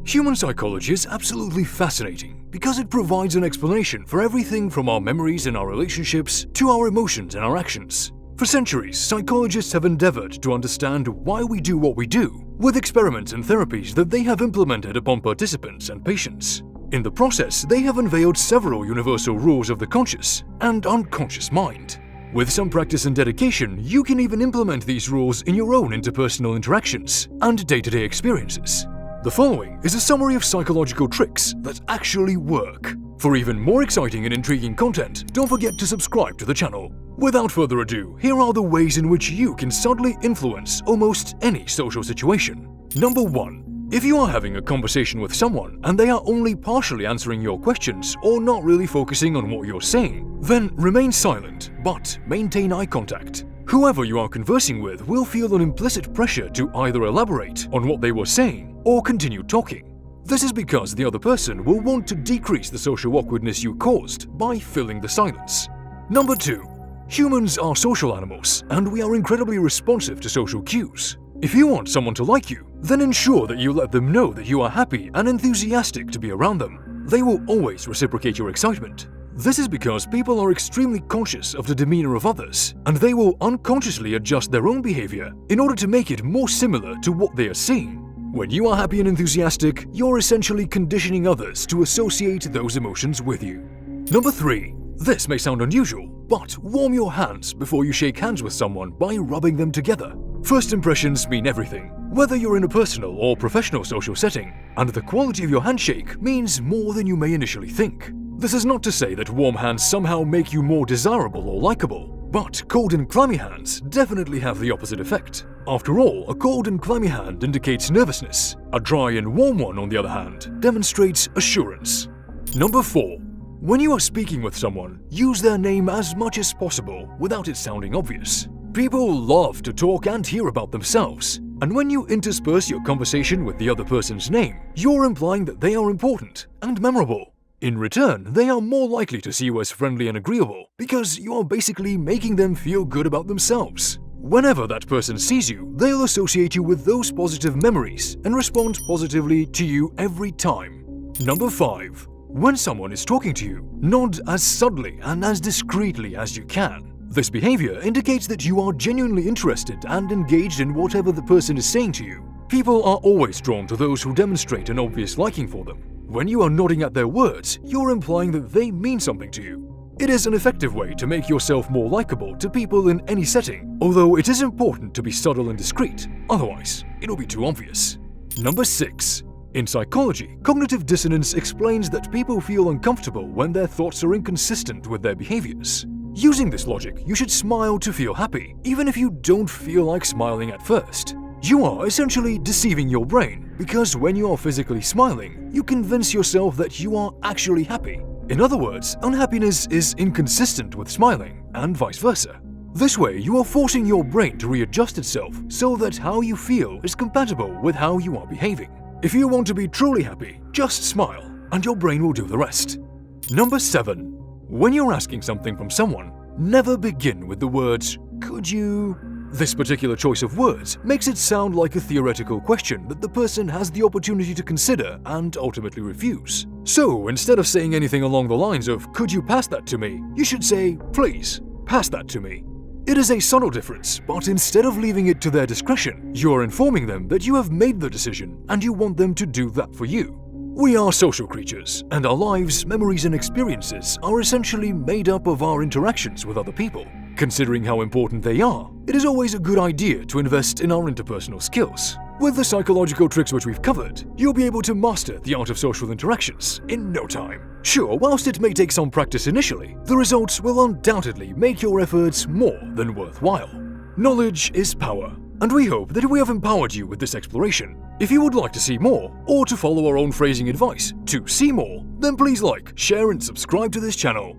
Human psychology is absolutely fascinating because it provides an explanation for everything from our memories and our relationships to our emotions and our actions. For centuries, psychologists have endeavored to understand why we do what we do, with experiments and therapies that they have implemented upon participants and patients. In the process, they have unveiled several universal rules of the conscious and unconscious mind. With some practice and dedication, you can even implement these rules in your own interpersonal interactions and day-to-day experiences. The following is a summary of psychological tricks that actually work. For even more exciting and intriguing content, don't forget to subscribe to the channel. Without further ado, here are the ways in which you can subtly influence almost any social situation. Number 1. If you are having a conversation with someone and they are only partially answering your questions or not really focusing on what you're saying, then remain silent, but maintain eye contact. Whoever you are conversing with will feel an implicit pressure to either elaborate on what they were saying or continue talking. This is because the other person will want to decrease the social awkwardness you caused by filling the silence. Number 2. Humans are social animals, and we are incredibly responsive to social cues. If you want someone to like you, then ensure that you let them know that you are happy and enthusiastic to be around them. They will always reciprocate your excitement. This is because people are extremely conscious of the demeanor of others, and they will unconsciously adjust their own behavior in order to make it more similar to what they are seeing. When you are happy and enthusiastic, you're essentially conditioning others to associate those emotions with you. Number 3. This may sound unusual, but warm your hands before you shake hands with someone by rubbing them together. First impressions mean everything, whether you're in a personal or professional social setting, and the quality of your handshake means more than you may initially think. This is not to say that warm hands somehow make you more desirable or likable, but cold and clammy hands definitely have the opposite effect. After all, a cold and clammy hand indicates nervousness. A dry and warm one, on the other hand, demonstrates assurance. Number 4. When you are speaking with someone, use their name as much as possible without it sounding obvious. People love to talk and hear about themselves, and when you intersperse your conversation with the other person's name, you're implying that they are important and memorable. In return, they are more likely to see you as friendly and agreeable because you are basically making them feel good about themselves. Whenever that person sees you, they'll associate you with those positive memories and respond positively to you every time. Number 5. When someone is talking to you, nod as subtly and as discreetly as you can. This behavior indicates that you are genuinely interested and engaged in whatever the person is saying to you. People are always drawn to those who demonstrate an obvious liking for them. When you are nodding at their words, you're implying that they mean something to you. It is an effective way to make yourself more likable to people in any setting, although it is important to be subtle and discreet, otherwise it'll be too obvious. Number 6. In psychology, cognitive dissonance explains that people feel uncomfortable when their thoughts are inconsistent with their behaviors. Using this logic, you should smile to feel happy, even if you don't feel like smiling at first. You are essentially deceiving your brain, because when you are physically smiling, you convince yourself that you are actually happy. In other words, unhappiness is inconsistent with smiling, and vice versa. This way, you are forcing your brain to readjust itself so that how you feel is compatible with how you are behaving. If you want to be truly happy, just smile, and your brain will do the rest. Number 7. When you're asking something from someone, never begin with the words, "Could you?" This particular choice of words makes it sound like a theoretical question that the person has the opportunity to consider and ultimately refuse. So instead of saying anything along the lines of, "Could you pass that to me?" you should say, "Please, pass that to me." It is a subtle difference, but instead of leaving it to their discretion, you are informing them that you have made the decision and you want them to do that for you. We are social creatures, and our lives, memories, and experiences are essentially made up of our interactions with other people. Considering how important they are, it is always a good idea to invest in our interpersonal skills. With the psychological tricks which we've covered, you'll be able to master the art of social interactions in no time. Sure, whilst it may take some practice initially, the results will undoubtedly make your efforts more than worthwhile. Knowledge is power, and we hope that we have empowered you with this exploration. If you would like to see more, or to follow our own phrasing advice to see more, then please like, share, and subscribe to this channel.